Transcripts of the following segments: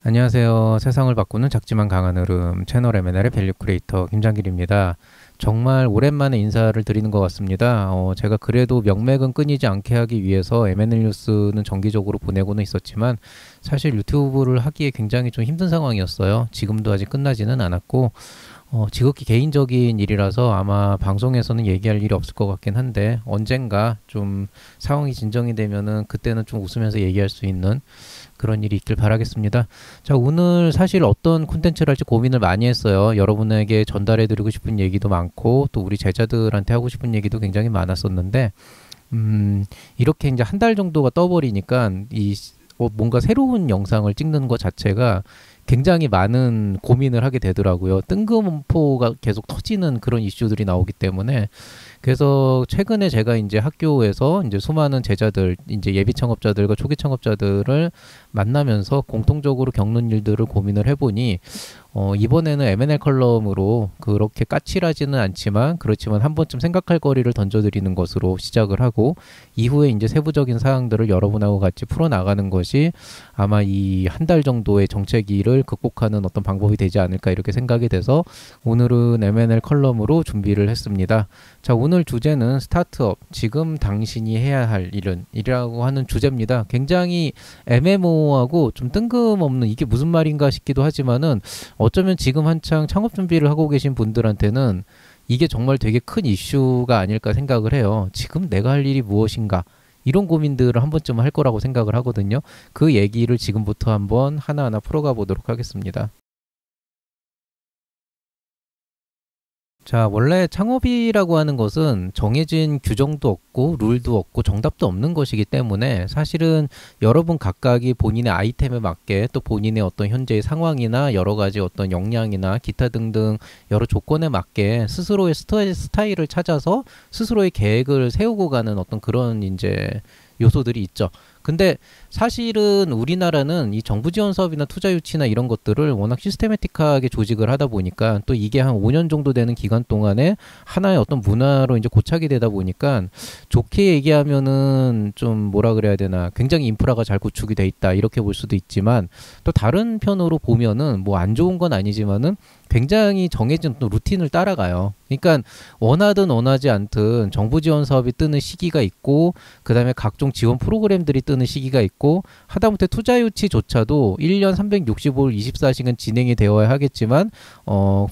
안녕하세요. 세상을 바꾸는 작지만 강한 흐름 채널 M&L의 밸류 크리에이터 김장길입니다. 정말 오랜만에 인사를 드리는 것 같습니다. 제가 그래도 명맥은 끊이지 않게 하기 위해서 M&L 뉴스는 정기적으로 보내고는 있었지만 사실 유튜브를 하기에 굉장히 좀 힘든 상황이었어요. 지금도 아직 끝나지는 않았고 지극히 개인적인 일이라서 아마 방송에서는 얘기할 일이 없을 것 같긴 한데 언젠가 좀 상황이 진정이 되면은 그때는 좀 웃으면서 얘기할 수 있는 그런 일이 있길 바라겠습니다. 자, 오늘 사실 어떤 콘텐츠를 할지 고민을 많이 했어요. 여러분에게 전달해드리고 싶은 얘기도 많고 또 우리 제자들한테 하고 싶은 얘기도 굉장히 많았었는데 이렇게 이제 한 달 정도가 떠버리니까 뭔가 새로운 영상을 찍는 것 자체가 굉장히 많은 고민을 하게 되더라고요. 뜬금포가 계속 터지는 그런 이슈들이 나오기 때문에 그래서 최근에 제가 이제 학교에서 이제 수많은 제자들, 이제 예비 창업자들과 초기 창업자들을 만나면서 공통적으로 겪는 일들을 고민을 해보니 이번에는 M&L 컬럼으로 그렇게 까칠하지는 않지만 그렇지만 한 번쯤 생각할 거리를 던져드리는 것으로 시작을 하고 이후에 이제 세부적인 사항들을 여러분하고 같이 풀어나가는 것이 아마 이 한 달 정도의 정체기를 극복하는 어떤 방법이 되지 않을까 이렇게 생각이 돼서 오늘은 M&L 컬럼으로 준비를 했습니다. 자, 오늘 주제는 스타트업, 지금 당신이 해야 할 일은 이라고 하는 주제입니다. 굉장히 애매모호하고 좀 뜬금없는 이게 무슨 말인가 싶기도 하지만은 어쩌면 지금 한창 창업 준비를 하고 계신 분들한테는 이게 정말 되게 큰 이슈가 아닐까 생각을 해요. 지금 내가 할 일이 무엇인가? 이런 고민들을 한 번쯤 할 거라고 생각을 하거든요. 그 얘기를 지금부터 한번 하나하나 풀어가 보도록 하겠습니다. 자, 원래 창업이라고 하는 것은 정해진 규정도 없고 룰도 없고 정답도 없는 것이기 때문에 사실은 여러분 각각이 본인의 아이템에 맞게 또 본인의 어떤 현재의 상황이나 여러 가지 어떤 역량이나 기타 등등 여러 조건에 맞게 스스로의 스타일을 찾아서 스스로의 계획을 세우고 가는 어떤 그런 이제 요소들이 있죠. 근데 사실은 우리나라는 이 정부 지원 사업이나 투자 유치나 이런 것들을 워낙 시스테매틱하게 조직을 하다 보니까 또 이게 한 5년 정도 되는 기간 동안에 하나의 어떤 문화로 이제 고착이 되다 보니까 좋게 얘기하면은 좀 뭐라 그래야 되나 굉장히 인프라가 잘 구축이 돼 있다 이렇게 볼 수도 있지만 또 다른 편으로 보면은 뭐 안 좋은 건 아니지만은 굉장히 정해진 또 루틴을 따라가요. 그러니까 원하든 원하지 않든 정부 지원 사업이 뜨는 시기가 있고 그다음에 각종 지원 프로그램들이 뜨는 시기가 있고 하다못해 투자 유치조차도 1년 365일 24시간 진행이 되어야 하겠지만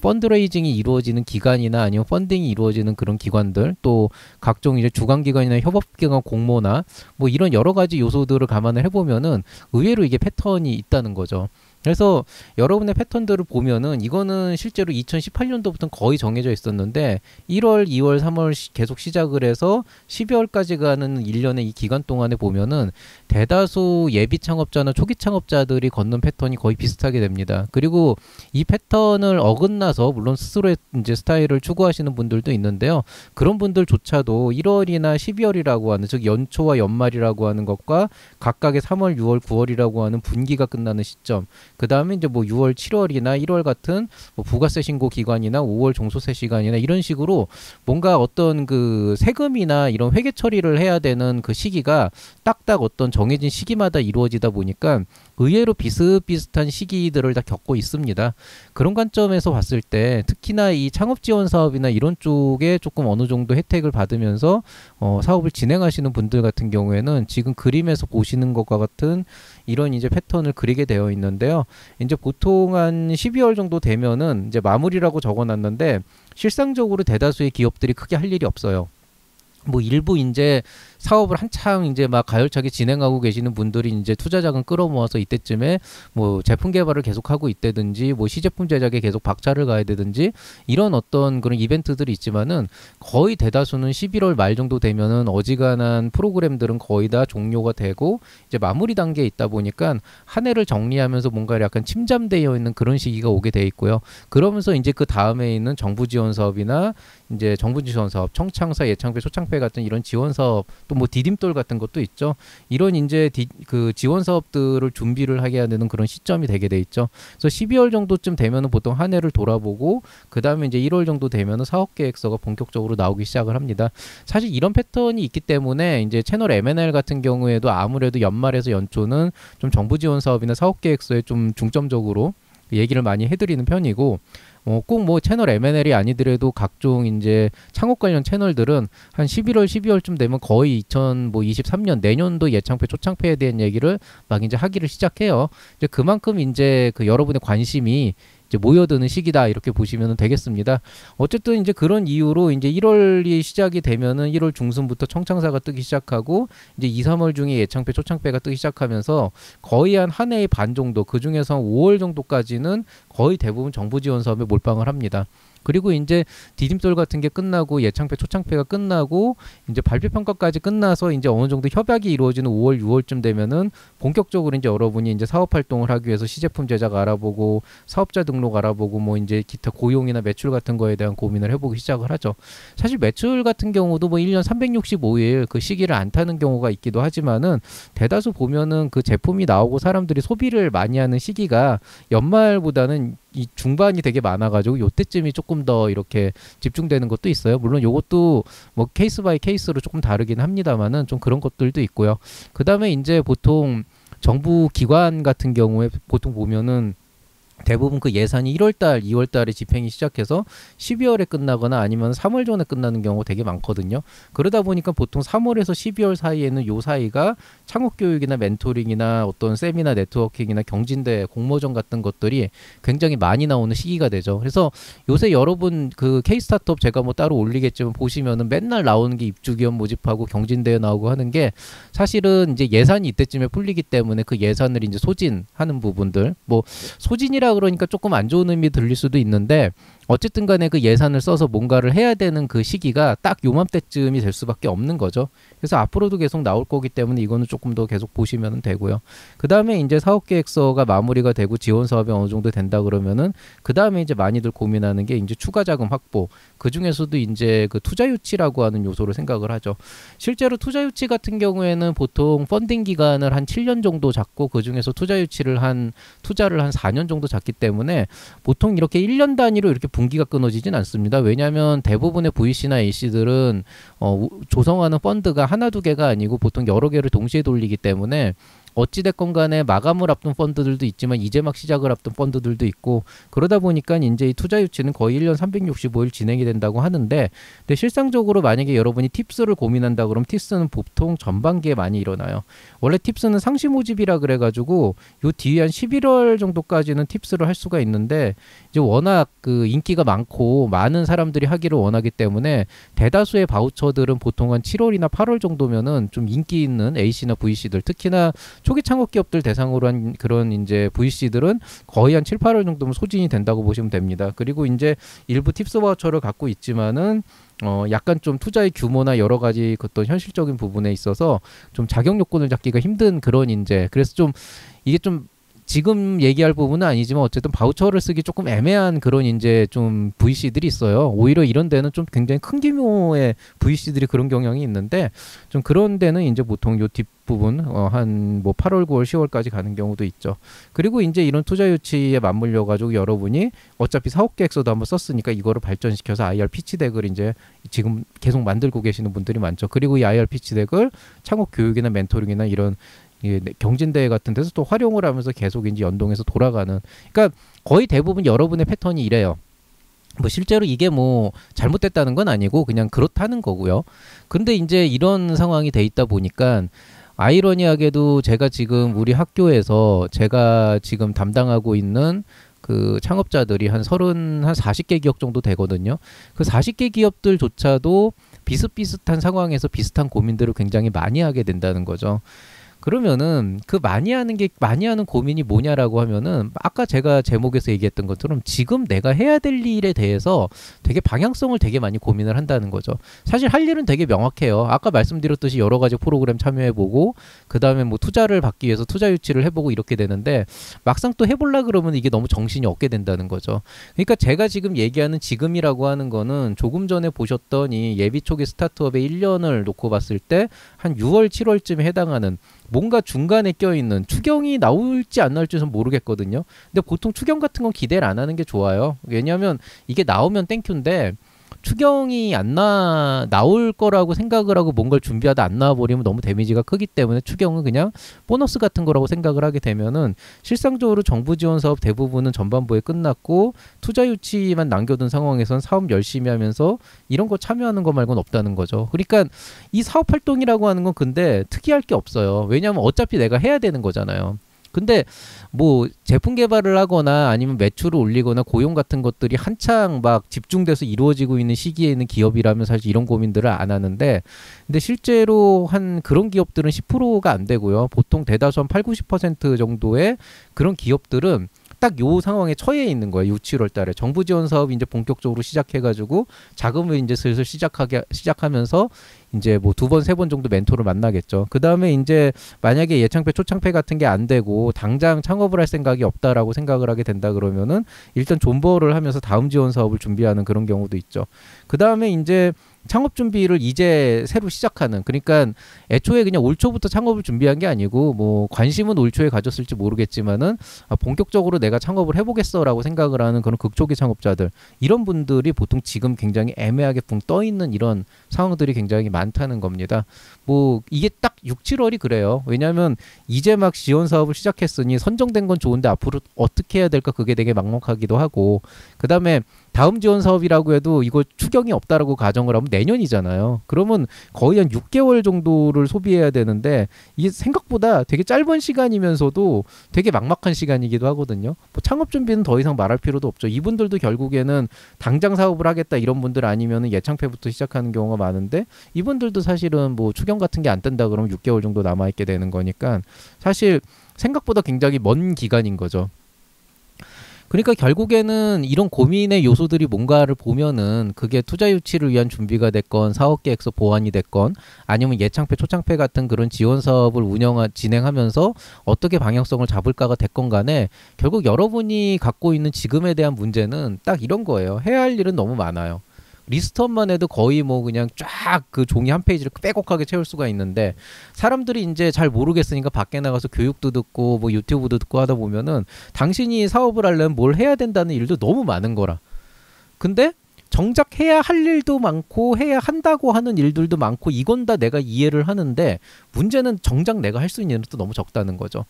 펀드레이징이 이루어지는 기간이나 아니면 펀딩이 이루어지는 그런 기관들 또 각종 이제 주관기관이나 협업기관 공모나 뭐 이런 여러 가지 요소들을 감안을 해보면은 의외로 이게 패턴이 있다는 거죠. 그래서 여러분의 패턴들을 보면은 이거는 실제로 2018년도부터 거의 정해져 있었는데 1월, 2월, 3월 계속 시작을 해서 12월까지 가는 1년의 이 기간 동안에 보면은 대다수 예비 창업자나 초기 창업자들이 걷는 패턴이 거의 비슷하게 됩니다. 그리고 이 패턴을 어긋나서 물론 스스로의 이제 스타일을 추구하시는 분들도 있는데요. 그런 분들조차도 1월이나 12월이라고 하는 즉 연초와 연말이라고 하는 것과 각각의 3월, 6월, 9월이라고 하는 분기가 끝나는 시점 그 다음에 이제 뭐 6월, 7월이나 1월 같은 뭐 부가세 신고 기간이나 5월 종소세 시간이나 이런 식으로 뭔가 어떤 그 세금이나 이런 회계 처리를 해야 되는 그 시기가 딱딱 어떤 정해진 시기마다 이루어지다 보니까 의외로 비슷비슷한 시기들을 다 겪고 있습니다. 그런 관점에서 봤을 때 특히나 이 창업 지원 사업이나 이런 쪽에 조금 어느 정도 혜택을 받으면서 사업을 진행하시는 분들 같은 경우에는 지금 그림에서 보시는 것과 같은 이런 이제 패턴을 그리게 되어 있는데요. 이제 보통 한 12월 정도 되면은 이제 마무리라고 적어놨는데 실상적으로 대다수의 기업들이 크게 할 일이 없어요. 뭐 일부 이제 사업을 한창 이제 막 가열차게 진행하고 계시는 분들이 이제 투자 자금 끌어모아서 이때쯤에 뭐 제품 개발을 계속하고 있다든지 뭐 시제품 제작에 계속 박차를 가야 되든지 이런 어떤 그런 이벤트들이 있지만은 거의 대다수는 11월 말 정도 되면은 어지간한 프로그램들은 거의 다 종료가 되고 이제 마무리 단계에 있다 보니까 한 해를 정리하면서 뭔가 약간 침잠되어 있는 그런 시기가 오게 돼 있고요. 그러면서 이제 그 다음에 있는 정부 지원 사업이나 이제 정부 지원 사업, 청창사, 예창배, 초창배 초창패 같은 이런 지원 사업 또 뭐 디딤돌 같은 것도 있죠. 이런 이제 그 지원 사업들을 준비를 하게 해야 되는 그런 시점이 되게 돼 있죠. 그래서 12월 정도쯤 되면은 보통 한 해를 돌아보고 그 다음에 이제 1월 정도 되면은 사업 계획서가 본격적으로 나오기 시작을 합니다. 사실 이런 패턴이 있기 때문에 이제 채널 M&L 같은 경우에도 아무래도 연말에서 연초는 좀 정부 지원 사업이나 사업 계획서에 좀 중점적으로 얘기를 많이 해드리는 편이고, 꼭 뭐 채널 M&L이 아니더라도 각종 이제 창업 관련 채널들은 한 11월, 12월쯤 되면 거의 2023년 내년도 예창패, 초창패에 대한 얘기를 막 이제 하기를 시작해요. 이제 그만큼 이제 그 여러분의 관심이 이제 모여드는 시기다 이렇게 보시면 되겠습니다. 어쨌든 이제 그런 이유로 이제 1월이 시작이 되면은 1월 중순부터 청창사가 뜨기 시작하고 이제 2, 3월 중에 예창패, 초창패가 뜨기 시작하면서 거의 한 해의 반 정도, 그 중에서 5월 정도까지는 거의 대부분 정부 지원 사업에 몰빵을 합니다. 그리고 이제 디딤돌 같은 게 끝나고 예창패, 초창패가 끝나고 이제 발표 평가까지 끝나서 이제 어느 정도 협약이 이루어지는 5월, 6월쯤 되면은 본격적으로 이제 여러분이 이제 사업 활동을 하기 위해서 시제품 제작 알아보고 사업자 등록 알아보고 뭐 이제 기타 고용이나 매출 같은 거에 대한 고민을 해보기 시작을 하죠. 사실 매출 같은 경우도 뭐 1년 365일 그 시기를 안 타는 경우가 있기도 하지만은 대다수 보면은 그 제품이 나오고 사람들이 소비를 많이 하는 시기가 연말보다는 이 중반이 되게 많아가지고 요때쯤이 조금 더 이렇게 집중되는 것도 있어요. 물론 요것도 뭐 케이스 바이 케이스로 조금 다르긴 합니다만은 좀 그런 것들도 있고요. 그 다음에 이제 보통 정부 기관 같은 경우에 보통 보면은 대부분 그 예산이 1월달, 2월달에 집행이 시작해서 12월에 끝나거나 아니면 3월 전에 끝나는 경우가 되게 많거든요. 그러다 보니까 보통 3월에서 12월 사이에는 요 사이가 창업교육이나 멘토링이나 어떤 세미나 네트워킹이나 경진대, 공모전 같은 것들이 굉장히 많이 나오는 시기가 되죠. 그래서 요새 여러분 그 K-스타트업 제가 뭐 따로 올리겠지만 보시면은 맨날 나오는 게 입주기업 모집하고 경진대회 나오고 하는 게 사실은 이제 예산이 이때쯤에 풀리기 때문에 그 예산을 이제 소진하는 부분들, 뭐 소진이라 그러니까 조금 안 좋은 의미 들릴 수도 있는데 어쨌든 간에 그 예산을 써서 뭔가를 해야 되는 그 시기가 딱 요맘때쯤이 될 수밖에 없는 거죠. 그래서 앞으로도 계속 나올 거기 때문에 이거는 조금 더 계속 보시면 되고요. 그 다음에 이제 사업계획서가 마무리가 되고 지원 사업이 어느 정도 된다 그러면은 그 다음에 이제 많이들 고민하는 게 이제 추가 자금 확보. 그 중에서도 이제 그 투자 유치라고 하는 요소를 생각을 하죠. 실제로 투자 유치 같은 경우에는 보통 펀딩 기간을 한 7년 정도 잡고 그 중에서 투자를 한 4년 정도 잡기 때문에 보통 이렇게 1년 단위로 이렇게 분기가 끊어지진 않습니다. 왜냐하면 대부분의 VC나 AC들은 조성하는 펀드가 하나 두 개가 아니고 보통 여러 개를 동시에 돌리기 때문에 어찌됐건 간에 마감을 앞둔 펀드들도 있지만 이제 막 시작을 앞둔 펀드들도 있고 그러다 보니까 이제 이 투자 유치는 거의 1년 365일 진행이 된다고 하는데 근데 실상적으로 만약에 여러분이 팁스를 고민한다 그러면 팁스는 보통 전반기에 많이 일어나요. 원래 팁스는 상시 모집이라 그래가지고 요 뒤에 한 11월 정도까지는 팁스를 할 수가 있는데 이제 워낙 그 인기가 많고 많은 사람들이 하기를 원하기 때문에 대다수의 바우처들은 보통 한 7월이나 8월 정도면은 좀 인기 있는 A씨나 VC들 특히나 초기 창업 기업들 대상으로 한 그런 이제 VC들은 거의 한 7, 8월 정도면 소진이 된다고 보시면 됩니다. 그리고 이제 일부 팁스 바우처를 갖고 있지만은 약간 좀 투자의 규모나 여러 가지 어떤 현실적인 부분에 있어서 좀 자격 요건을 잡기가 힘든 그런 이제 그래서 좀 이게 좀 지금 얘기할 부분은 아니지만 어쨌든 바우처를 쓰기 조금 애매한 그런 이제 좀 VC들이 있어요. 오히려 이런 데는 좀 굉장히 큰 규모의 VC들이 그런 경향이 있는데 좀 그런 데는 이제 보통 요 뒷부분 한 뭐 8월, 9월, 10월까지 가는 경우도 있죠. 그리고 이제 이런 투자 유치에 맞물려 가지고 여러분이 어차피 사업 계획서도 한번 썼으니까 이거를 발전시켜서 IR 피치 덱을 이제 지금 계속 만들고 계시는 분들이 많죠. 그리고 이 IR 피치 덱을 창업 교육이나 멘토링이나 이런 경진대회 같은 데서 또 활용을 하면서 계속 이제 연동해서 돌아가는 그러니까 거의 대부분 여러분의 패턴이 이래요. 뭐 실제로 이게 뭐 잘못됐다는 건 아니고 그냥 그렇다는 거고요. 근데 이제 이런 상황이 돼 있다 보니까 아이러니하게도 제가 지금 우리 학교에서 제가 지금 담당하고 있는 그 창업자들이 한 40개 기업 정도 되거든요. 그 40개 기업들조차도 비슷비슷한 상황에서 비슷한 고민들을 굉장히 많이 하게 된다는 거죠. 그러면은 그 많이 하는 고민이 뭐냐라고 하면은 아까 제가 제목에서 얘기했던 것처럼 지금 내가 해야 될 일에 대해서 되게 방향성을 되게 많이 고민을 한다는 거죠. 사실 할 일은 되게 명확해요. 아까 말씀드렸듯이 여러 가지 프로그램 참여해보고 그 다음에 뭐 투자를 받기 위해서 투자 유치를 해보고 이렇게 되는데 막상 또 해보려 그러면 이게 너무 정신이 없게 된다는 거죠. 그러니까 제가 지금 얘기하는 지금이라고 하는 거는 조금 전에 보셨던 이 예비 초기 스타트업의 1년을 놓고 봤을 때 한 6월, 7월쯤에 해당하는 뭔가 중간에 껴있는 추경이 나올지 안 나올지는 모르겠거든요. 근데 보통 추경 같은 건 기대를 안 하는 게 좋아요. 왜냐하면 이게 나오면 땡큐인데 추경이 나올 거라고 생각을 하고 뭔가를 준비하다 안 나와버리면 너무 데미지가 크기 때문에 추경은 그냥 보너스 같은 거라고 생각을 하게 되면은 실상적으로 정부 지원 사업 대부분은 전반부에 끝났고 투자 유치만 남겨둔 상황에선 사업 열심히 하면서 이런 거 참여하는 거 말고는 없다는 거죠. 그러니까 이 사업 활동이라고 하는 건 근데 특이할 게 없어요. 왜냐하면 어차피 내가 해야 되는 거잖아요. 근데 뭐 제품 개발을 하거나 아니면 매출을 올리거나 고용 같은 것들이 한창 막 집중돼서 이루어지고 있는 시기에 있는 기업이라면 사실 이런 고민들을 안 하는데 근데 실제로 한 그런 기업들은 10%가 안 되고요. 보통 대다수 한 8, 90% 정도의 그런 기업들은 딱 요 상황에 처해 있는 거예요. 6, 7월 달에 정부 지원 사업이 이제 본격적으로 시작해가지고 자금을 이제 슬슬 시작하면서 이제 뭐 2번, 3번 정도 멘토를 만나겠죠. 그 다음에 이제 만약에 예창패, 초창패 같은 게 안 되고 당장 창업을 할 생각이 없다라고 생각을 하게 된다 그러면은 일단 존버를 하면서 다음 지원 사업을 준비하는 그런 경우도 있죠. 그 다음에 이제 창업 준비를 이제 새로 시작하는 그러니까 애초에 그냥 올 초부터 창업을 준비한 게 아니고 뭐 관심은 올 초에 가졌을지 모르겠지만은 본격적으로 내가 창업을 해보겠어라고 생각을 하는 그런 극초기 창업자들 이런 분들이 보통 지금 굉장히 애매하게 붕 떠 있는 이런 상황들이 굉장히 많다는 겁니다. 뭐 이게 딱 6, 7월이 그래요. 왜냐하면 이제 막 지원 사업을 시작했으니 선정된 건 좋은데 앞으로 어떻게 해야 될까 그게 되게 막막하기도 하고 그 다음에 다음 지원 사업이라고 해도 이거 추경이 없다라고 가정을 하면 내년이잖아요. 그러면 거의 한 6개월 정도를 소비해야 되는데 이게 생각보다 되게 짧은 시간이면서도 되게 막막한 시간이기도 하거든요. 뭐 창업 준비는 더 이상 말할 필요도 없죠. 이분들도 결국에는 당장 사업을 하겠다 이런 분들 아니면 예창패부터 시작하는 경우가 많은데 이분들도 사실은 뭐 추경 같은 게 안 뜬다 그러면 6개월 정도 남아있게 되는 거니까 사실 생각보다 굉장히 먼 기간인 거죠. 그러니까 결국에는 이런 고민의 요소들이 뭔가를 보면은 그게 투자 유치를 위한 준비가 됐건 사업 계획서 보완이 됐건 아니면 예창패 초창패 같은 그런 지원 사업을 진행하면서 어떻게 방향성을 잡을까가 됐건 간에 결국 여러분이 갖고 있는 지금에 대한 문제는 딱 이런 거예요. 해야 할 일은 너무 많아요. 리스트업만 해도 거의 뭐 그냥 쫙 그 종이 한 페이지를 빼곡하게 채울 수가 있는데 사람들이 이제 잘 모르겠으니까 밖에 나가서 교육도 듣고 뭐 유튜브도 듣고 하다 보면은 당신이 사업을 하려면 뭘 해야 된다는 일도 너무 많은 거라. 근데 정작 해야 할 일도 많고 해야 한다고 하는 일들도 많고 이건 다 내가 이해를 하는데 문제는 정작 내가 할 수 있는 일은 또 너무 적다는 거죠.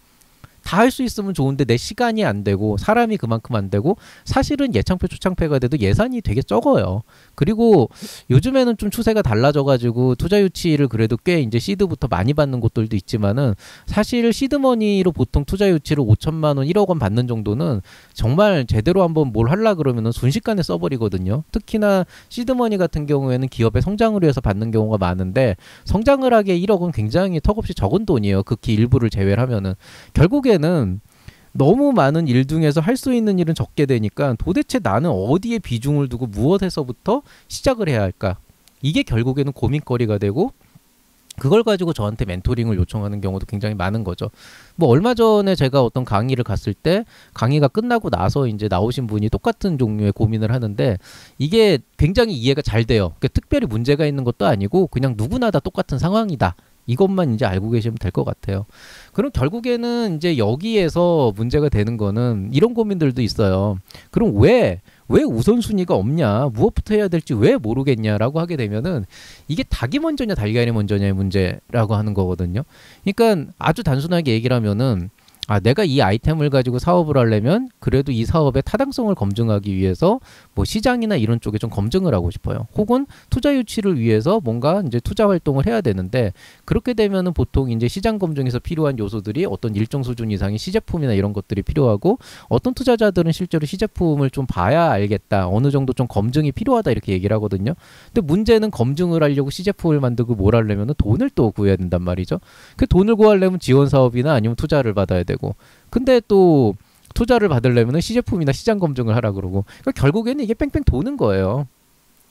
다 할 수 있으면 좋은데 내 시간이 안 되고 사람이 그만큼 안 되고 사실은 예창패 초창패가 돼도 예산이 되게 적어요. 그리고 요즘에는 좀 추세가 달라져가지고 투자 유치를 그래도 꽤 이제 시드부터 많이 받는 곳들도 있지만은 사실 시드머니로 보통 투자 유치를 5천만 원, 1억 원 받는 정도는 정말 제대로 한번 뭘 하려 그러면은 순식간에 써버리거든요. 특히나 시드머니 같은 경우에는 기업의 성장을 위해서 받는 경우가 많은데 성장을 하기에 1억 은 굉장히 턱없이 적은 돈이에요. 극히 일부를 제외를 하면은 결국에는 너무 많은 일 중에서 할 수 있는 일은 적게 되니까 도대체 나는 어디에 비중을 두고 무엇에서부터 시작을 해야 할까? 이게 결국에는 고민거리가 되고 그걸 가지고 저한테 멘토링을 요청하는 경우도 굉장히 많은 거죠. 뭐 얼마 전에 제가 어떤 강의를 갔을 때 강의가 끝나고 나서 이제 나오신 분이 똑같은 종류의 고민을 하는데 이게 굉장히 이해가 잘 돼요. 그러니까 특별히 문제가 있는 것도 아니고 그냥 누구나 다 똑같은 상황이다. 이것만 이제 알고 계시면 될 것 같아요. 그럼 결국에는 이제 여기에서 문제가 되는 거는 이런 고민들도 있어요. 그럼 왜 우선순위가 없냐? 무엇부터 해야 될지 왜 모르겠냐라고 하게 되면은 이게 닭이 먼저냐 달걀이 먼저냐의 문제라고 하는 거거든요. 그러니까 아주 단순하게 얘기를 하면은 아, 내가 이 아이템을 가지고 사업을 하려면 그래도 이 사업의 타당성을 검증하기 위해서 뭐 시장이나 이런 쪽에 좀 검증을 하고 싶어요. 혹은 투자 유치를 위해서 뭔가 이제 투자 활동을 해야 되는데 그렇게 되면은 보통 이제 시장 검증에서 필요한 요소들이 어떤 일정 수준 이상의 시제품이나 이런 것들이 필요하고 어떤 투자자들은 실제로 시제품을 좀 봐야 알겠다. 어느 정도 좀 검증이 필요하다 이렇게 얘기를 하거든요. 근데 문제는 검증을 하려고 시제품을 만들고 뭘 하려면은 돈을 또 구해야 된단 말이죠. 그 돈을 구하려면 지원 사업이나 아니면 투자를 받아야 되고 근데 또 투자를 받으려면 시제품이나 시장 검증을 하라 그러고 그러니까 결국에는 이게 뺑뺑 도는 거예요.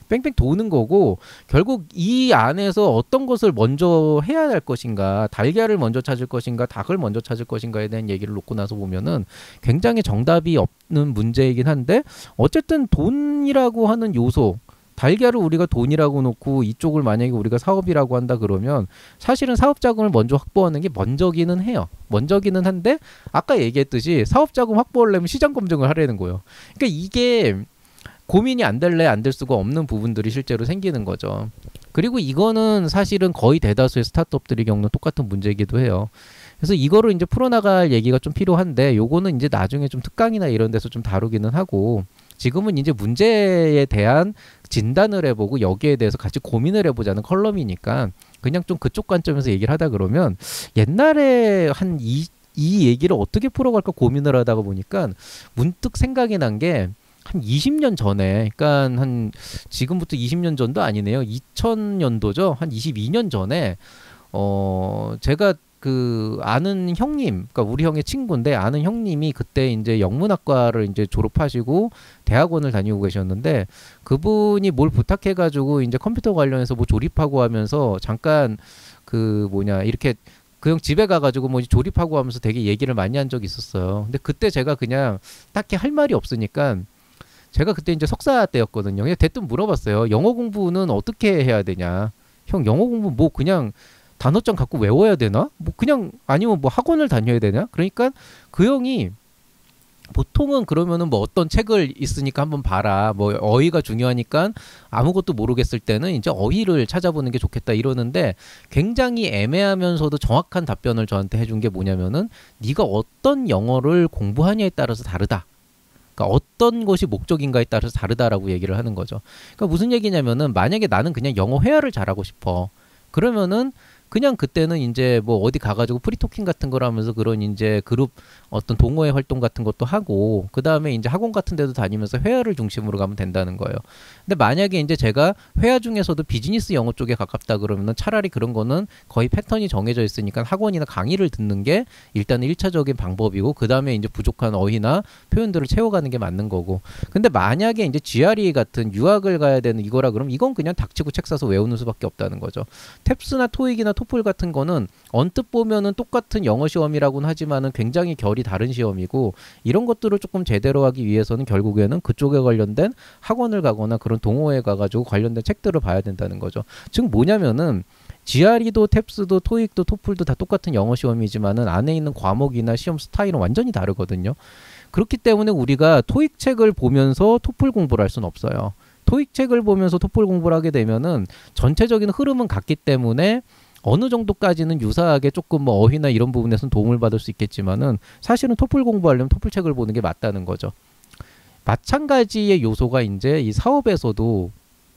뺑뺑 도는 거고 결국 이 안에서 어떤 것을 먼저 해야 할 것인가 달걀을 먼저 찾을 것인가 닭을 먼저 찾을 것인가에 대한 얘기를 놓고 나서 보면은 굉장히 정답이 없는 문제이긴 한데 어쨌든 돈이라고 하는 요소 달걀을 우리가 돈이라고 놓고 이쪽을 만약에 우리가 사업이라고 한다 그러면 사실은 사업 자금을 먼저 확보하는 게 먼저기는 해요. 먼저기는 한데 아까 얘기했듯이 사업 자금 확보하려면 시장 검증을 하려는 거예요. 그러니까 이게 고민이 안 될래 안 될 수가 없는 부분들이 실제로 생기는 거죠. 그리고 이거는 사실은 거의 대다수의 스타트업들이 겪는 똑같은 문제이기도 해요. 그래서 이거를 이제 풀어나갈 얘기가 좀 필요한데 요거는 이제 나중에 좀 특강이나 이런 데서 좀 다루기는 하고 지금은 이제 문제에 대한 진단을 해보고 여기에 대해서 같이 고민을 해보자는 컬럼이니까 그냥 좀 그쪽 관점에서 얘기를 하다 그러면 옛날에 한 이 얘기를 어떻게 풀어갈까 고민을 하다가 보니까 문득 생각이 난 게 한 20년 전에, 그러니까 한 지금부터 20년 전도 아니네요. 2000년도죠. 한 22년 전에 제가 그 아는 형님, 그러니까 우리 형의 친구인데 아는 형님이 그때 이제 영문학과를 이제 졸업하시고 대학원을 다니고 계셨는데 그분이 뭘 부탁해가지고 이제 컴퓨터 관련해서 뭐 조립하고 하면서 잠깐 그 뭐냐 이렇게 그 형 집에 가가지고 뭐 조립하고 하면서 되게 얘기를 많이 한 적이 있었어요. 근데 그때 제가 그냥 딱히 할 말이 없으니까 제가 그때 이제 석사 때였거든요. 그냥 대뜸 물어봤어요. 영어 공부는 어떻게 해야 되냐? 형 영어 공부 뭐 그냥 단어장 갖고 외워야 되나? 뭐 그냥 아니면 뭐 학원을 다녀야 되냐? 그러니까 그 형이 보통은 그러면은 뭐 어떤 책을 있으니까 한번 봐라. 뭐 어휘가 중요하니까 아무것도 모르겠을 때는 이제 어휘를 찾아보는 게 좋겠다 이러는데 굉장히 애매하면서도 정확한 답변을 저한테 해준 게 뭐냐면은 네가 어떤 영어를 공부하냐에 따라서 다르다. 그러니까 어떤 것이 목적인가에 따라서 다르다라고 얘기를 하는 거죠. 그러니까 무슨 얘기냐면은 만약에 나는 그냥 영어 회화를 잘하고 싶어. 그러면은 그냥 그때는 이제 뭐 어디 가가지고 프리토킹 같은 걸 하면서 그런 이제 그룹 어떤 동호회 활동 같은 것도 하고 그 다음에 이제 학원 같은 데도 다니면서 회화를 중심으로 가면 된다는 거예요. 근데 만약에 이제 제가 회화 중에서도 비즈니스 영어 쪽에 가깝다 그러면은 차라리 그런 거는 거의 패턴이 정해져 있으니까 학원이나 강의를 듣는 게 일단은 1차적인 방법이고 그 다음에 이제 부족한 어휘나 표현들을 채워가는 게 맞는 거고. 근데 만약에 이제 GRE 같은 유학을 가야 되는 이거라 그러면 이건 그냥 닥치고 책 사서 외우는 수밖에 없다는 거죠. 탭스나 토익이나 토플 같은 거는 언뜻 보면은 똑같은 영어 시험이라고는 하지만은 굉장히 결이 다른 시험이고 이런 것들을 조금 제대로 하기 위해서는 결국에는 그쪽에 관련된 학원을 가거나 그런 동호회에 가가지고 관련된 책들을 봐야 된다는 거죠. 즉 뭐냐면은 GRE도 탭스도 토익도 토플도 다 똑같은 영어 시험이지만은 안에 있는 과목이나 시험 스타일은 완전히 다르거든요. 그렇기 때문에 우리가 토익 책을 보면서 토플 공부를 할 수는 없어요. 토익 책을 보면서 토플 공부를 하게 되면은 전체적인 흐름은 같기 때문에 어느 정도까지는 유사하게 조금 뭐 어휘나 이런 부분에서는 도움을 받을 수 있겠지만은 사실은 토플 공부하려면 토플 책을 보는 게 맞다는 거죠. 마찬가지의 요소가 이제 이 사업에서도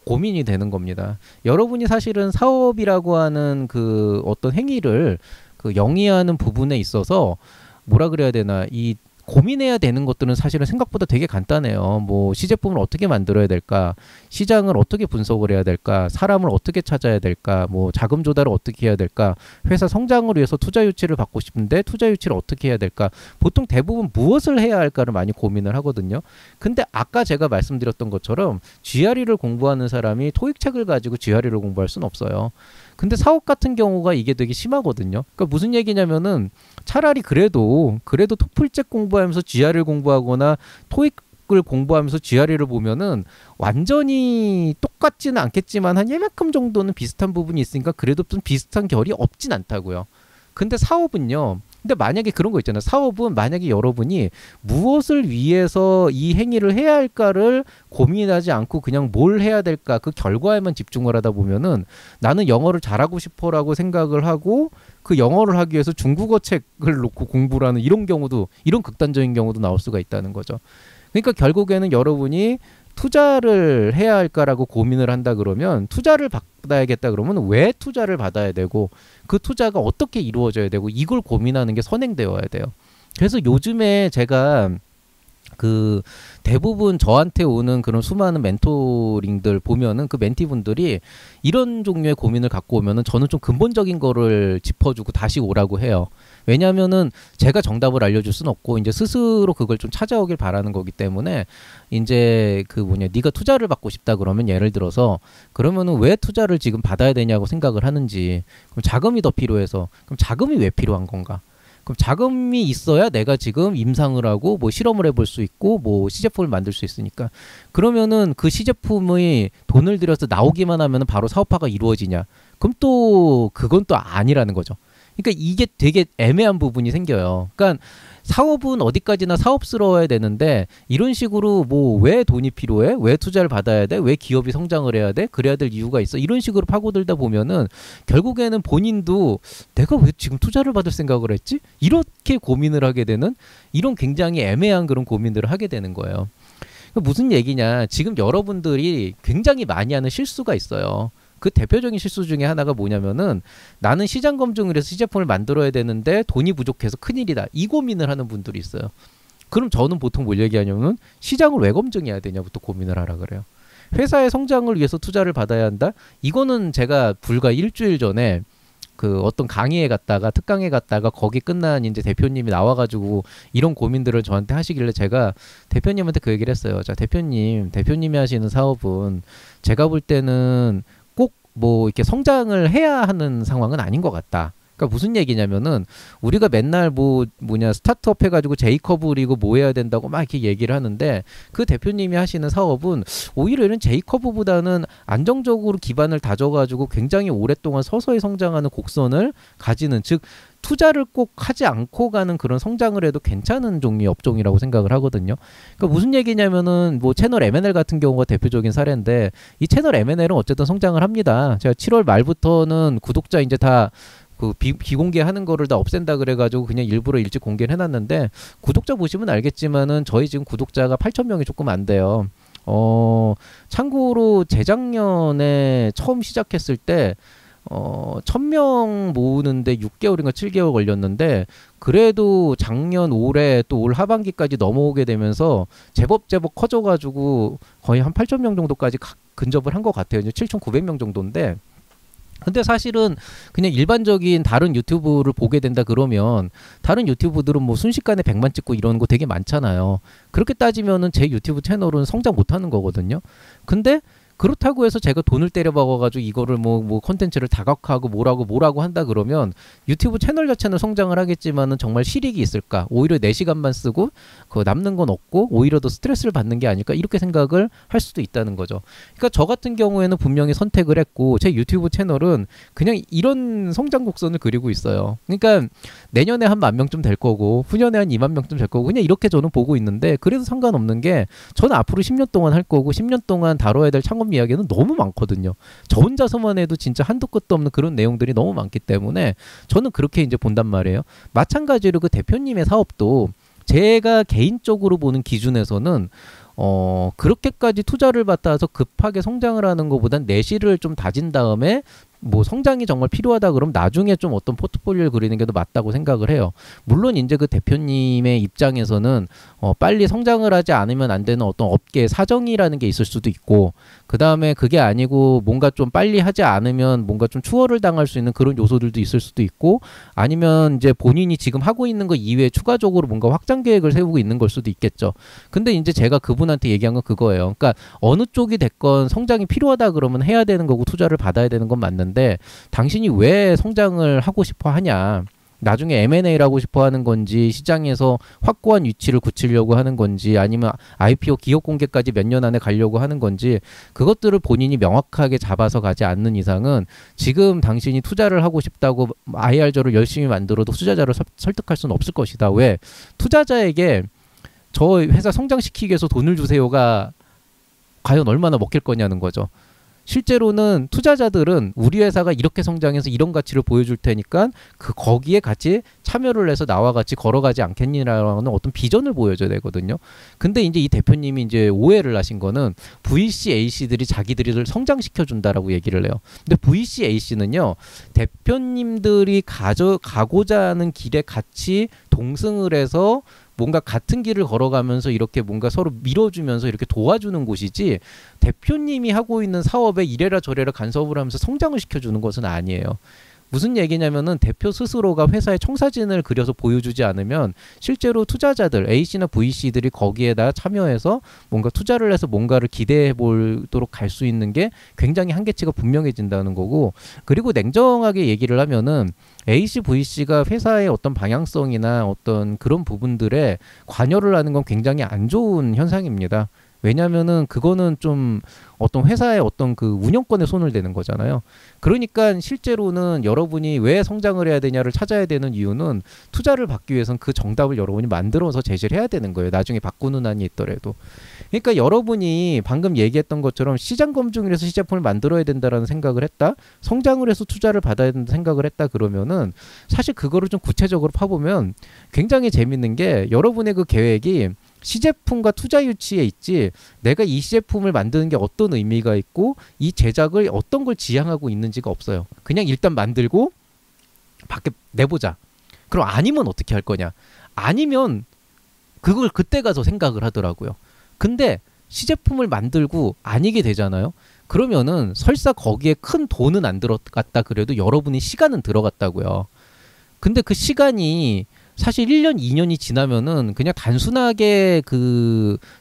고민이 되는 겁니다. 여러분이 사실은 사업이라고 하는 그 어떤 행위를 그 영위하는 부분에 있어서 뭐라 그래야 되나 이 고민해야 되는 것들은 사실은 생각보다 되게 간단해요. 뭐 시제품을 어떻게 만들어야 될까? 시장을 어떻게 분석을 해야 될까? 사람을 어떻게 찾아야 될까? 뭐 자금 조달을 어떻게 해야 될까? 회사 성장을 위해서 투자 유치를 받고 싶은데 투자 유치를 어떻게 해야 될까? 보통 대부분 무엇을 해야 할까를 많이 고민을 하거든요. 근데 아까 제가 말씀드렸던 것처럼 GRE를 공부하는 사람이 토익 책을 가지고 GRE를 공부할 수는 없어요. 근데 사업 같은 경우가 이게 되게 심하거든요. 그러니까 무슨 얘기냐면은 차라리 그래도 토플책 공부하면서 GRE를 공부하거나 토익을 공부하면서 GRE를 보면은 완전히 똑같지는 않겠지만 한 이만큼 정도는 비슷한 부분이 있으니까 그래도 좀 비슷한 결이 없진 않다고요. 근데 사업은요. 근데 만약에 그런 거 있잖아요. 사업은 만약에 여러분이 무엇을 위해서 이 행위를 해야 할까를 고민하지 않고 그냥 뭘 해야 될까 그 결과에만 집중을 하다 보면은 나는 영어를 잘하고 싶어라고 생각을 하고 그 영어를 하기 위해서 중국어 책을 놓고 공부를 하는 이런 경우도, 이런 극단적인 경우도 나올 수가 있다는 거죠. 그러니까 결국에는 여러분이 투자를 해야 할까라고 고민을 한다 그러면, 투자를 받아야겠다 그러면 왜 투자를 받아야 되고 그 투자가 어떻게 이루어져야 되고 이걸 고민하는 게 선행되어야 돼요. 그래서 요즘에 제가 그 대부분 저한테 오는 그런 수많은 멘토링들 보면은 그 멘티분들이 이런 종류의 고민을 갖고 오면은 저는 좀 근본적인 거를 짚어주고 다시 오라고 해요. 왜냐하면은 제가 정답을 알려줄 수는 없고 이제 스스로 그걸 좀 찾아오길 바라는 거기 때문에, 이제 그 뭐냐, 네가 투자를 받고 싶다 그러면 예를 들어서 그러면은 왜 투자를 지금 받아야 되냐고 생각을 하는지, 그럼 자금이 더 필요해서, 그럼 자금이 왜 필요한 건가? 그럼 자금이 있어야 내가 지금 임상을 하고 뭐 실험을 해볼 수 있고 뭐 시제품을 만들 수 있으니까, 그러면은 그 시제품이 돈을 들여서 나오기만 하면은 바로 사업화가 이루어지냐? 그럼 또 그건 또 아니라는 거죠. 그러니까 이게 되게 애매한 부분이 생겨요. 그러니까 사업은 어디까지나 사업스러워야 되는데 이런 식으로 뭐 왜 돈이 필요해? 왜 투자를 받아야 돼? 왜 기업이 성장을 해야 돼? 그래야 될 이유가 있어? 이런 식으로 파고들다 보면은 결국에는 본인도 내가 왜 지금 투자를 받을 생각을 했지? 이렇게 고민을 하게 되는, 이런 굉장히 애매한 그런 고민들을 하게 되는 거예요. 무슨 얘기냐? 지금 여러분들이 굉장히 많이 하는 실수가 있어요. 그 대표적인 실수 중에 하나가 뭐냐면은, 나는 시장 검증을 해서 시제품을 만들어야 되는데 돈이 부족해서 큰일이다, 이 고민을 하는 분들이 있어요. 그럼 저는 보통 뭘 얘기하냐면, 시장을 왜 검증해야 되냐부터 고민을 하라 그래요. 회사의 성장을 위해서 투자를 받아야 한다? 이거는 제가 불과 일주일 전에 그 어떤 강의에 갔다가, 특강에 갔다가 거기 끝난 이제 대표님이 나와가지고 이런 고민들을 저한테 하시길래 제가 대표님한테 그 얘기를 했어요. 자, 대표님이 하시는 사업은 제가 볼 때는 뭐 이렇게 성장을 해야 하는 상황은 아닌 것 같다. 그러니까 무슨 얘기냐면은, 우리가 맨날 뭐냐 스타트업 해가지고 J커브 그리고 뭐 해야 된다고 막 이렇게 얘기를 하는데, 그 대표님이 하시는 사업은 오히려 이런 J커브보다는 안정적으로 기반을 다져가지고 굉장히 오랫동안 서서히 성장하는 곡선을 가지는, 즉 투자를 꼭 하지 않고 가는 그런 성장을 해도 괜찮은 종류의 업종이라고 생각을 하거든요. 그러니까 무슨 얘기냐면은, 뭐 채널 M&L 같은 경우가 대표적인 사례인데, 이 채널 M&L은 어쨌든 성장을 합니다. 제가 7월 말부터는 구독자 이제 다 그 비공개하는 거를 다 없앤다 그래가지고 그냥 일부러 일찍 공개를 해놨는데, 구독자 보시면 알겠지만은 저희 지금 구독자가 8,000명이 조금 안 돼요. 참고로 재작년에 처음 시작했을 때 1,000명 모으는데 6개월인가 7개월 걸렸는데, 그래도 작년 올해 또 올 하반기까지 넘어오게 되면서 제법 커져가지고 거의 한 8,000명 정도까지 근접을 한 것 같아요. 이제 7,900명 정도인데, 근데 사실은 그냥 일반적인 다른 유튜브를 보게 된다 그러면, 다른 유튜브들은 뭐 순식간에 100만 찍고 이러는 거 되게 많잖아요. 그렇게 따지면은 제 유튜브 채널은 성장 못하는 거거든요. 근데 그렇다고 해서 제가 돈을 때려박아가지고 이거를 뭐 콘텐츠를 다각화하고 뭐라고 한다 그러면 유튜브 채널 자체는 성장을 하겠지만은 정말 실익이 있을까? 오히려 4시간만 쓰고 그 남는 건 없고 오히려 더 스트레스를 받는 게 아닐까? 이렇게 생각을 할 수도 있다는 거죠. 그러니까 저 같은 경우에는 분명히 선택을 했고, 제 유튜브 채널은 그냥 이런 성장 곡선을 그리고 있어요. 그러니까 내년에 한 10,000명쯤 될 거고, 후년에 한 20,000명쯤 될 거고, 그냥 이렇게 저는 보고 있는데, 그래도 상관없는 게 저는 앞으로 10년 동안 할 거고 10년 동안 다뤄야 될 창업 이야기는 너무 많거든요. 저 혼자서만 해도 진짜 한도 끝도 없는 그런 내용들이 너무 많기 때문에 저는 그렇게 이제 본단 말이에요. 마찬가지로 그 대표님의 사업도 제가 개인적으로 보는 기준에서는 그렇게까지 투자를 받아서 급하게 성장을 하는 것보단 내실을 좀 다진 다음에 뭐 성장이 정말 필요하다 그러면 나중에 좀 어떤 포트폴리오를 그리는 게 더 맞다고 생각을 해요. 물론 이제 그 대표님의 입장에서는 빨리 성장을 하지 않으면 안 되는 어떤 업계의 사정이라는 게 있을 수도 있고, 그 다음에 그게 아니고 뭔가 좀 빨리 하지 않으면 뭔가 좀 추월을 당할 수 있는 그런 요소들도 있을 수도 있고, 아니면 이제 본인이 지금 하고 있는 거 이외에 추가적으로 뭔가 확장 계획을 세우고 있는 걸 수도 있겠죠. 근데 이제 제가 그분한테 얘기한 건 그거예요. 그러니까 어느 쪽이 됐건 성장이 필요하다 그러면 해야 되는 거고 투자를 받아야 되는 건 맞는데, 당신이 왜 성장을 하고 싶어 하냐, 나중에 M&A를 하고 싶어 하는 건지 시장에서 확고한 위치를 굳히려고 하는 건지 아니면 IPO 기업 공개까지 몇 년 안에 가려고 하는 건지 그것들을 본인이 명확하게 잡아서 가지 않는 이상은 지금 당신이 투자를 하고 싶다고 IR조를 열심히 만들어도 투자자를 설득할 수는 없을 것이다. 왜? 투자자에게 저 회사 성장시키기 위해서 돈을 주세요가 과연 얼마나 먹힐 거냐는 거죠. 실제로는 투자자들은 우리 회사가 이렇게 성장해서 이런 가치를 보여줄 테니까 거기에 같이 참여를 해서 나와 같이 걸어가지 않겠니라는 어떤 비전을 보여줘야 되거든요. 근데 이제 이 대표님이 이제 오해를 하신 거는 VC, A씨들이 자기들을 성장시켜 준다라고 얘기를 해요. 근데 VC, A씨는요, 대표님들이 가고자 하는 길에 같이 동승을 해서 뭔가 같은 길을 걸어가면서 이렇게 뭔가 서로 밀어주면서 이렇게 도와주는 곳이지, 대표님이 하고 있는 사업에 이래라 저래라 간섭을 하면서 성장을 시켜주는 것은 아니에요. 무슨 얘기냐면은 대표 스스로가 회사의 청사진을 그려서 보여주지 않으면 실제로 투자자들 A씨나 VC들이 거기에다 참여해서 뭔가 투자를 해서 뭔가를 기대해 보도록 갈 수 있는 게 굉장히 한계치가 분명해진다는 거고, 그리고 냉정하게 얘기를 하면은 A씨, VC가 회사의 어떤 방향성이나 어떤 그런 부분들에 관여를 하는 건 굉장히 안 좋은 현상입니다. 왜냐면은 그거는 좀 어떤 회사의 어떤 그 운영권에 손을 대는 거잖아요. 그러니까 실제로는 여러분이 왜 성장을 해야 되냐를 찾아야 되는 이유는 투자를 받기 위해서는 그 정답을 여러분이 만들어서 제시를 해야 되는 거예요. 나중에 바꾸는 한이 있더라도. 그러니까 여러분이 방금 얘기했던 것처럼 시장 검증을 해서 시제품을 만들어야 된다라는 생각을 했다, 성장을 해서 투자를 받아야 된다 생각을 했다 그러면은 사실 그거를 좀 구체적으로 파보면 굉장히 재밌는 게 여러분의 그 계획이 시제품과 투자 유치에 있지, 내가 이 시제품을 만드는 게 어떤 의미가 있고 이 제작을 어떤 걸 지향하고 있는지가 없어요. 그냥 일단 만들고 밖에 내보자. 그럼 아니면 어떻게 할 거냐? 아니면 그걸 그때 가서 생각을 하더라고요. 근데 시제품을 만들고 아니게 되잖아요. 그러면은 설사 거기에 큰 돈은 안 들어갔다 그래도 여러분이 시간은 들어갔다고요. 근데 그 시간이 사실 1년, 2년이 지나면은 그냥 단순하게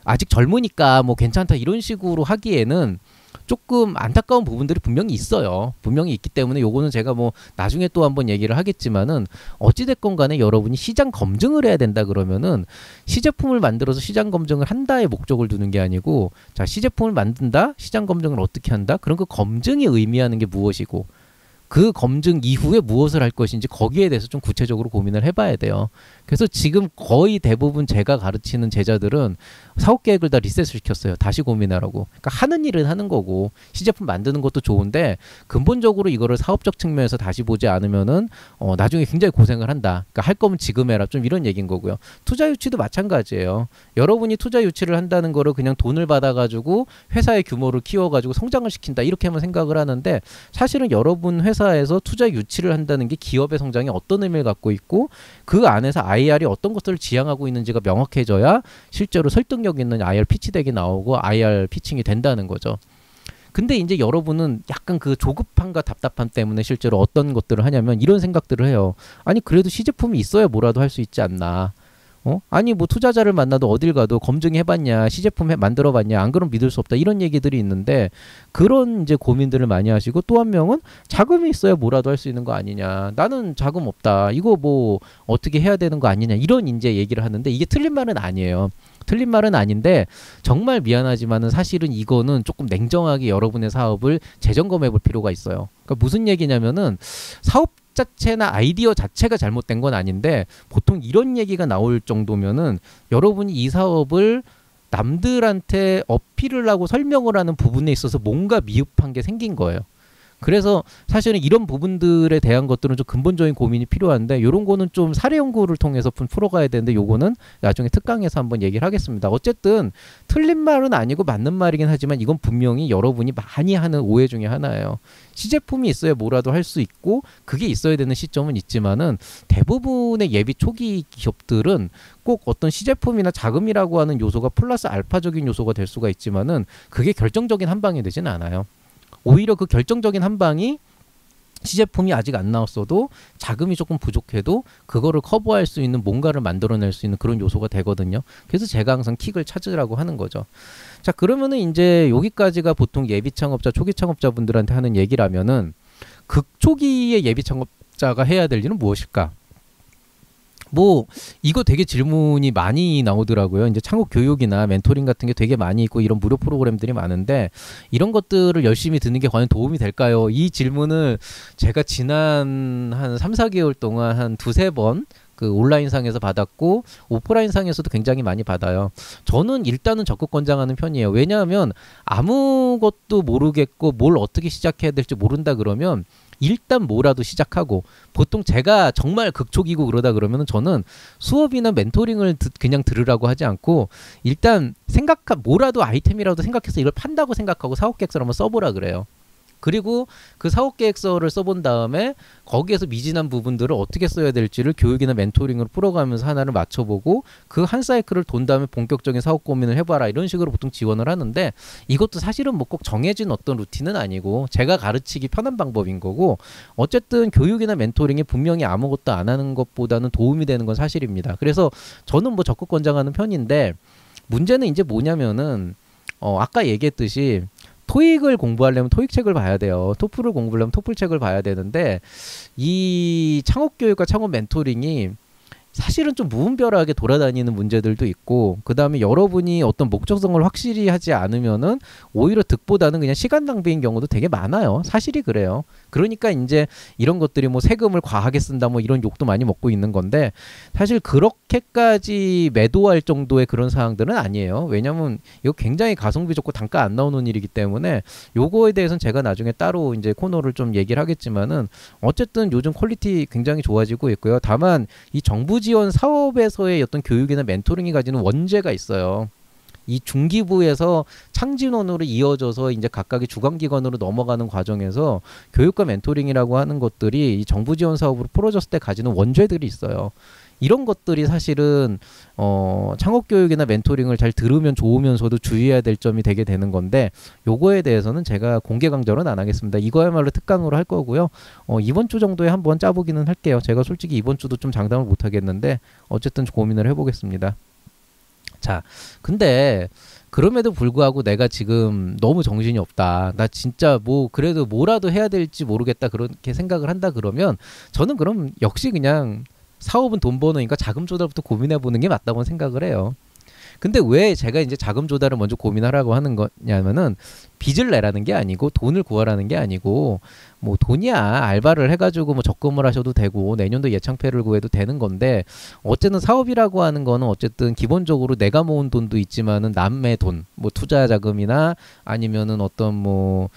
아직 젊으니까 뭐 괜찮다 이런 식으로 하기에는 조금 안타까운 부분들이 분명히 있어요. 분명히 있기 때문에 요거는 제가 뭐 나중에 또 한번 얘기를 하겠지만은 어찌됐건 간에 여러분이 시장 검증을 해야 된다 그러면은 시제품을 만들어서 시장 검증을 한다의 목적을 두는 게 아니고, 자, 시제품을 만든다? 시장 검증을 어떻게 한다? 그럼 그 검증이 의미하는 게 무엇이고 그 검증 이후에 무엇을 할 것인지 거기에 대해서 좀 구체적으로 고민을 해봐야 돼요. 그래서 지금 거의 대부분 제가 가르치는 제자들은 사업 계획을 다 리셋을 시켰어요. 다시 고민하라고. 그러니까 하는 일은 하는 거고 시제품 만드는 것도 좋은데 근본적으로 이거를 사업적 측면에서 다시 보지 않으면은 나중에 굉장히 고생을 한다. 그러니까 할 거면 지금 해라. 좀 이런 얘기인 거고요. 투자 유치도 마찬가지예요. 여러분이 투자 유치를 한다는 거를 그냥 돈을 받아가지고 회사의 규모를 키워가지고 성장을 시킨다 이렇게만 생각을 하는데, 사실은 여러분 회사에서 투자 유치를 한다는 게 기업의 성장에 어떤 의미를 갖고 있고 그 안에서 IR이 어떤 것들을 지향하고 있는지가 명확해져야 실제로 설득력 있는 IR 피치 덱이 나오고 IR 피칭이 된다는 거죠. 근데 이제 여러분은 약간 그 조급함과 답답함 때문에 실제로 어떤 것들을 하냐면 이런 생각들을 해요. 아니 그래도 시제품이 있어야 뭐라도 할 수 있지 않나. 아니 뭐 투자자를 만나도 어딜 가도 검증해봤냐, 시제품 만들어봤냐, 안 그럼 믿을 수 없다 이런 얘기들이 있는데, 그런 이제 고민들을 많이 하시고, 또 한 명은 자금이 있어야 뭐라도 할 수 있는 거 아니냐, 나는 자금 없다, 이거 뭐 어떻게 해야 되는 거 아니냐 이런 이제 얘기를 하는데, 이게 틀린 말은 아니에요. 틀린 말은 아닌데 정말 미안하지만은 사실은 이거는 조금 냉정하게 여러분의 사업을 재점검해 볼 필요가 있어요. 그러니까 무슨 얘기냐면은 사업 자체나 아이디어 자체가 잘못된 건 아닌데 보통 이런 얘기가 나올 정도면은 여러분이 이 사업을 남들한테 어필을 하고 설명을 하는 부분에 있어서 뭔가 미흡한 게 생긴 거예요. 그래서 사실은 이런 부분들에 대한 것들은 좀 근본적인 고민이 필요한데, 이런 거는 좀 사례 연구를 통해서 풀어가야 되는데, 요거는 나중에 특강에서 한번 얘기를 하겠습니다. 어쨌든 틀린 말은 아니고 맞는 말이긴 하지만 이건 분명히 여러분이 많이 하는 오해 중에 하나예요. 시제품이 있어야 뭐라도 할 수 있고 그게 있어야 되는 시점은 있지만은 대부분의 예비 초기 기업들은 꼭 어떤 시제품이나 자금이라고 하는 요소가 플러스 알파적인 요소가 될 수가 있지만은 그게 결정적인 한 방이 되진 않아요. 오히려 그 결정적인 한 방이 시제품이 아직 안 나왔어도 자금이 조금 부족해도 그거를 커버할 수 있는 뭔가를 만들어낼 수 있는 그런 요소가 되거든요. 그래서 제가 항상 킥을 찾으라고 하는 거죠. 자, 그러면은 이제 여기까지가 보통 예비 창업자, 초기 창업자분들한테 하는 얘기라면은 극초기의 예비 창업자가 해야 될 일은 무엇일까? 뭐 이거 되게 질문이 많이 나오더라고요. 이제 창업 교육이나 멘토링 같은 게 되게 많이 있고 이런 무료 프로그램들이 많은데 이런 것들을 열심히 듣는 게 과연 도움이 될까요? 이 질문을 제가 지난 한 3, 4개월 동안 한 두세 번 그 온라인상에서 받았고 오프라인상에서도 굉장히 많이 받아요. 저는 일단은 적극 권장하는 편이에요. 왜냐하면 아무것도 모르겠고 뭘 어떻게 시작해야 될지 모른다 그러면 일단 뭐라도 시작하고 보통 제가 정말 극초기고 그러다 그러면 저는 수업이나 멘토링을 그냥 들으라고 하지 않고 일단 뭐라도 아이템이라도 생각해서 이걸 판다고 생각하고 사업계획서를 한번 써보라 그래요. 그리고 그 사업계획서를 써본 다음에 거기에서 미진한 부분들을 어떻게 써야 될지를 교육이나 멘토링으로 풀어가면서 하나를 맞춰보고 그 한 사이클을 돈 다음에 본격적인 사업 고민을 해봐라 이런 식으로 보통 지원을 하는데 이것도 사실은 뭐 꼭 정해진 어떤 루틴은 아니고 제가 가르치기 편한 방법인 거고 어쨌든 교육이나 멘토링이 분명히 아무것도 안 하는 것보다는 도움이 되는 건 사실입니다. 그래서 저는 뭐 적극 권장하는 편인데 문제는 이제 뭐냐면은 아까 얘기했듯이 토익을 공부하려면 토익 책을 봐야 돼요. 토플을 공부하려면 토플 책을 봐야 되는데 이 창업 교육과 창업 멘토링이 사실은 좀 무분별하게 돌아다니는 문제들도 있고 그 다음에 여러분이 어떤 목적성을 확실히 하지 않으면은 오히려 득보다는 그냥 시간 낭비인 경우도 되게 많아요. 사실이 그래요. 그러니까 이제 이런 것들이 뭐 세금을 과하게 쓴다 뭐 이런 욕도 많이 먹고 있는 건데 사실 그렇게까지 매도할 정도의 그런 사항들은 아니에요. 왜냐면 이거 굉장히 가성비 좋고 단가 안 나오는 일이기 때문에 요거에 대해서는 제가 나중에 따로 이제 코너를 좀 얘기를 하겠지만은 어쨌든 요즘 퀄리티 굉장히 좋아지고 있고요. 다만 이 정부 지원 사업에서의 어떤 교육이나 멘토링이 가지는 원죄가 있어요. 이 중기부에서 창진원으로 이어져서 이제 각각의 주관기관으로 넘어가는 과정에서 교육과 멘토링이라고 하는 것들이 이 정부 지원 사업으로 풀어졌을 때 가지는 원죄들이 있어요. 이런 것들이 사실은 창업교육이나 멘토링을 잘 들으면 좋으면서도 주의해야 될 점이 되게 되는 건데 요거에 대해서는 제가 공개 강조는 안 하겠습니다. 이거야말로 특강으로 할 거고요. 이번 주 정도에 한번 짜보기는 할게요. 제가 솔직히 이번 주도 좀 장담을 못 하겠는데 어쨌든 고민을 해보겠습니다. 자, 근데 그럼에도 불구하고 내가 지금 너무 정신이 없다. 나 진짜 뭐 그래도 뭐라도 해야 될지 모르겠다. 그렇게 생각을 한다 그러면 저는 그럼 역시 그냥 사업은 돈 버는니까 자금 조달부터 고민해 보는 게 맞다고 생각을 해요. 근데 왜 제가 이제 자금 조달을 먼저 고민하라고 하는 거냐면은 빚을 내라는 게 아니고 돈을 구하라는 게 아니고 뭐 돈이야 알바를 해가지고 뭐 적금을 하셔도 되고 내년도 예창패를 구해도 되는 건데 어쨌든 사업이라고 하는 거는 어쨌든 기본적으로 내가 모은 돈도 있지만은 남의 돈 뭐 투자 자금이나 아니면은 어떤 뭐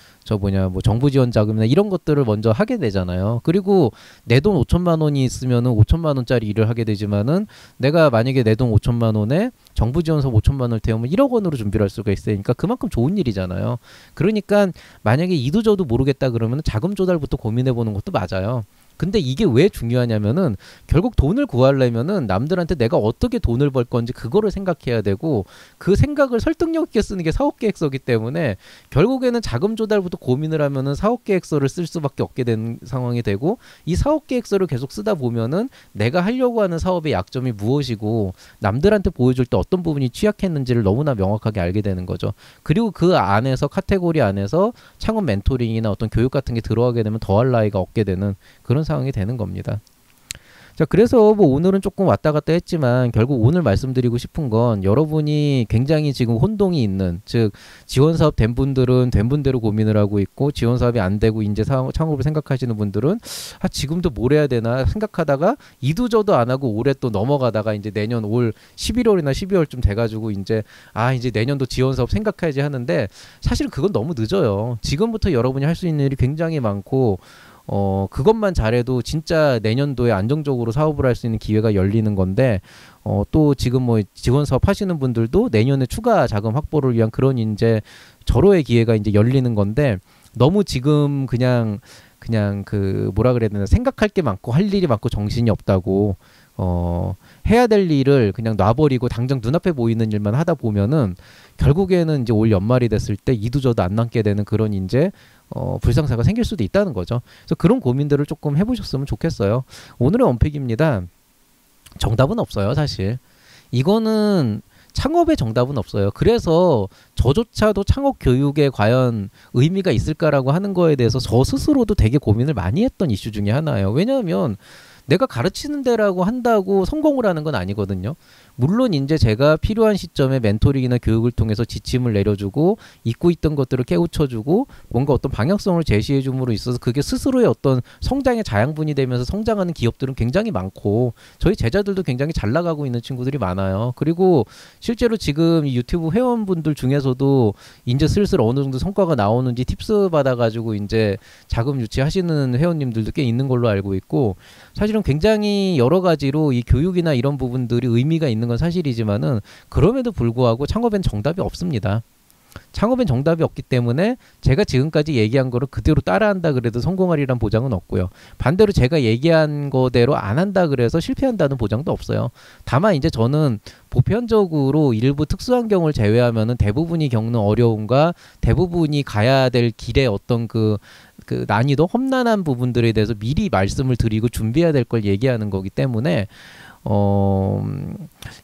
정부 지원 자금이나 이런 것들을 먼저 하게 되잖아요. 그리고 내 돈 5천만 원이 있으면은 5천만 원짜리 일을 하게 되지만은 내가 만약에 내 돈 5천만 원에 정부 지원서 5천만 원을 태우면 1억 원으로 준비를 할 수가 있으니까 그만큼 좋은 일이잖아요. 그러니까 만약에 이도 저도 모르겠다 그러면 자금 조달부터 고민해 보는 것도 맞아요. 근데 이게 왜 중요하냐면은 결국 돈을 구하려면은 남들한테 내가 어떻게 돈을 벌 건지 그거를 생각해야 되고 그 생각을 설득력 있게 쓰는 게 사업계획서이기 때문에 결국에는 자금 조달부터 고민을 하면은 사업계획서를 쓸 수밖에 없게 되는 상황이 되고 이 사업계획서를 계속 쓰다 보면은 내가 하려고 하는 사업의 약점이 무엇이고 남들한테 보여줄 때 어떤 부분이 취약했는지를 너무나 명확하게 알게 되는 거죠. 그리고 그 안에서 카테고리 안에서 창업 멘토링이나 어떤 교육 같은 게 들어가게 되면 더할 나위가 없게 되는 그런 상황이 되는 겁니다. 자, 그래서 뭐 오늘은 조금 왔다 갔다 했지만 결국 오늘 말씀드리고 싶은 건 여러분이 굉장히 지금 혼동이 있는 즉 지원 사업 된 분들은 된 분대로 고민을 하고 있고 지원 사업이 안 되고 이제 창업을 생각하시는 분들은 지금도 뭘 해야 되나 생각하다가 이도저도 안 하고 올해 또 넘어가다가 이제 내년 올 11월이나 12월쯤 돼가지고 이제 이제 내년도 지원 사업 생각해야지 하는데 사실은 그건 너무 늦어요. 지금부터 여러분이 할 수 있는 일이 굉장히 많고 그것만 잘해도 진짜 내년도에 안정적으로 사업을 할 수 있는 기회가 열리는 건데, 또 지금 뭐 지원 사업 하시는 분들도 내년에 추가 자금 확보를 위한 그런 이제 절호의 기회가 이제 열리는 건데, 너무 지금 그냥 그 뭐라 그래야 되나 생각할 게 많고 할 일이 많고 정신이 없다고, 해야 될 일을 그냥 놔버리고 당장 눈앞에 보이는 일만 하다 보면은 결국에는 이제 올 연말이 됐을 때 이도저도 안 남게 되는 그런 이제 불상사가 생길 수도 있다는 거죠. 그래서 그런 고민들을 조금 해보셨으면 좋겠어요. 오늘의 원픽입니다. 정답은 없어요, 사실. 이거는 창업의 정답은 없어요. 그래서 저조차도 창업 교육에 과연 의미가 있을까라고 하는 거에 대해서 저 스스로도 되게 고민을 많이 했던 이슈 중에 하나예요. 왜냐하면 내가 가르치는 데라고 한다고 성공을 하는 건 아니거든요. 물론 이제 제가 필요한 시점에 멘토링이나 교육을 통해서 지침을 내려주고 잊고 있던 것들을 깨우쳐주고 뭔가 어떤 방향성을 제시해줌으로 있어서 그게 스스로의 어떤 성장의 자양분이 되면서 성장하는 기업들은 굉장히 많고 저희 제자들도 굉장히 잘 나가고 있는 친구들이 많아요. 그리고 실제로 지금 이 유튜브 회원분들 중에서도 이제 슬슬 어느 정도 성과가 나오는지 팁스 받아가지고 이제 자금 유치하시는 회원님들도 꽤 있는 걸로 알고 있고 사실은 굉장히 여러 가지로 이 교육이나 이런 부분들이 의미가 있는 건 사실이지만은 그럼에도 불구하고 창업엔 정답이 없습니다. 창업엔 정답이 없기 때문에 제가 지금까지 얘기한 거를 그대로 따라한다 그래도 성공하리란 보장은 없고요. 반대로 제가 얘기한 거대로 안 한다 그래서 실패한다는 보장도 없어요. 다만 이제 저는 보편적으로 일부 특수환경을 제외하면은 대부분이 겪는 어려움과 대부분이 가야 될 길의 어떤 그 난이도 험난한 부분들에 대해서 미리 말씀을 드리고 준비해야 될 걸 얘기하는 거기 때문에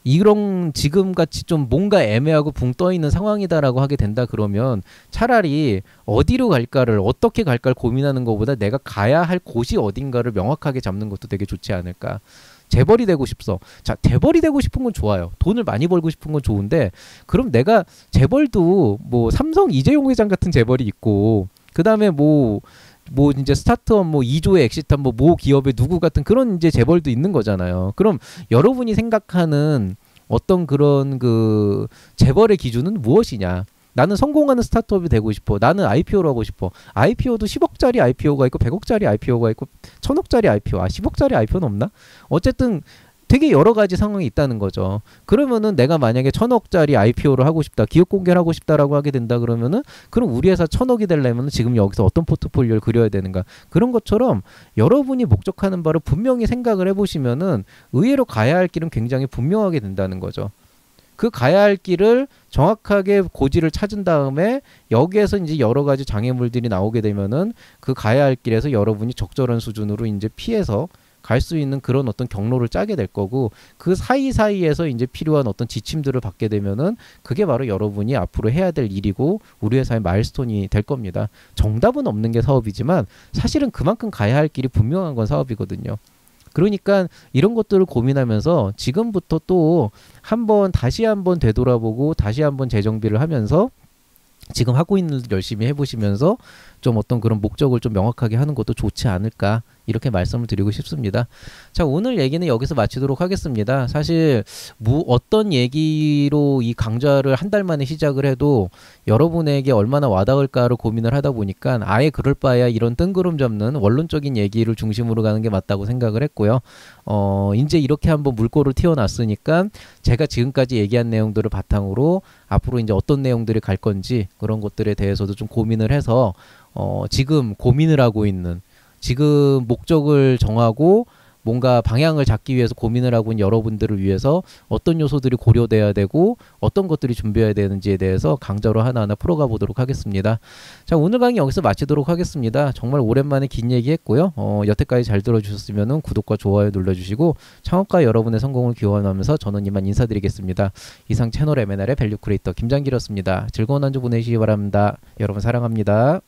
이런 지금같이 좀 뭔가 애매하고 붕 떠있는 상황이다라고 하게 된다 그러면 차라리 어디로 갈까를 어떻게 갈까를 고민하는 것보다 내가 가야 할 곳이 어딘가를 명확하게 잡는 것도 되게 좋지 않을까. 재벌이 되고 싶어. 자, 재벌이 되고 싶은 건 좋아요. 돈을 많이 벌고 싶은 건 좋은데 그럼 내가 재벌도 뭐 삼성 이재용 회장 같은 재벌이 있고 그 다음에 뭐 이제 스타트업 뭐 2조의 엑시트한 모 기업의 누구 같은 그런 이제 재벌도 있는 거잖아요. 그럼 여러분이 생각하는 어떤 그런 그 재벌의 기준은 무엇이냐? 나는 성공하는 스타트업이 되고 싶어. 나는 IPO를 하고 싶어. IPO도 10억짜리 IPO가 있고 100억짜리 IPO가 있고 1000억짜리 IPO. 10억짜리 IPO는 없나? 어쨌든 되게 여러 가지 상황이 있다는 거죠. 그러면은 내가 만약에 1000억짜리 IPO를 하고 싶다, 기업 공개를 하고 싶다라고 하게 된다 그러면은 그럼 우리 회사 1000억이 되려면 지금 여기서 어떤 포트폴리오를 그려야 되는가 그런 것처럼 여러분이 목적하는 바를 분명히 생각을 해보시면은 의외로 가야 할 길은 굉장히 분명하게 된다는 거죠. 그 가야 할 길을 정확하게 고지를 찾은 다음에 여기에서 이제 여러 가지 장애물들이 나오게 되면은 그 가야 할 길에서 여러분이 적절한 수준으로 이제 피해서 갈 수 있는 그런 어떤 경로를 짜게 될 거고 그 사이사이에서 이제 필요한 어떤 지침들을 받게 되면은 그게 바로 여러분이 앞으로 해야 될 일이고 우리 회사의 마일스톤이 될 겁니다. 정답은 없는 게 사업이지만 사실은 그만큼 가야 할 길이 분명한 건 사업이거든요. 그러니까 이런 것들을 고민하면서 지금부터 또 다시 한번 되돌아보고 다시 한번 재정비를 하면서 지금 하고 있는 일 열심히 해보시면서 좀 어떤 그런 목적을 좀 명확하게 하는 것도 좋지 않을까 이렇게 말씀을 드리고 싶습니다. 자, 오늘 얘기는 여기서 마치도록 하겠습니다. 사실 어떤 얘기로 이 강좌를 한 달 만에 시작을 해도 여러분에게 얼마나 와닿을까를 고민을 하다 보니까 아예 그럴 바에야 이런 뜬구름 잡는 원론적인 얘기를 중심으로 가는 게 맞다고 생각을 했고요. 이제 이렇게 한번 물꼬를 틔워놨으니까 제가 지금까지 얘기한 내용들을 바탕으로 앞으로 이제 어떤 내용들이 갈 건지 그런 것들에 대해서도 좀 고민을 해서 지금 고민을 하고 있는 지금 목적을 정하고 뭔가 방향을 잡기 위해서 고민을 하고 있는 여러분들을 위해서 어떤 요소들이 고려돼야 되고 어떤 것들이 준비해야 되는지에 대해서 강좌로 하나하나 풀어가 보도록 하겠습니다. 자, 오늘 강의 여기서 마치도록 하겠습니다. 정말 오랜만에 긴 얘기 했고요. 여태까지 잘 들어주셨으면 구독과 좋아요 눌러주시고 창업가 여러분의 성공을 기원하면서 저는 이만 인사드리겠습니다. 이상 채널 M&R의 밸류 크리에이터 김장길이었습니다. 즐거운 한 주 보내시기 바랍니다. 여러분 사랑합니다.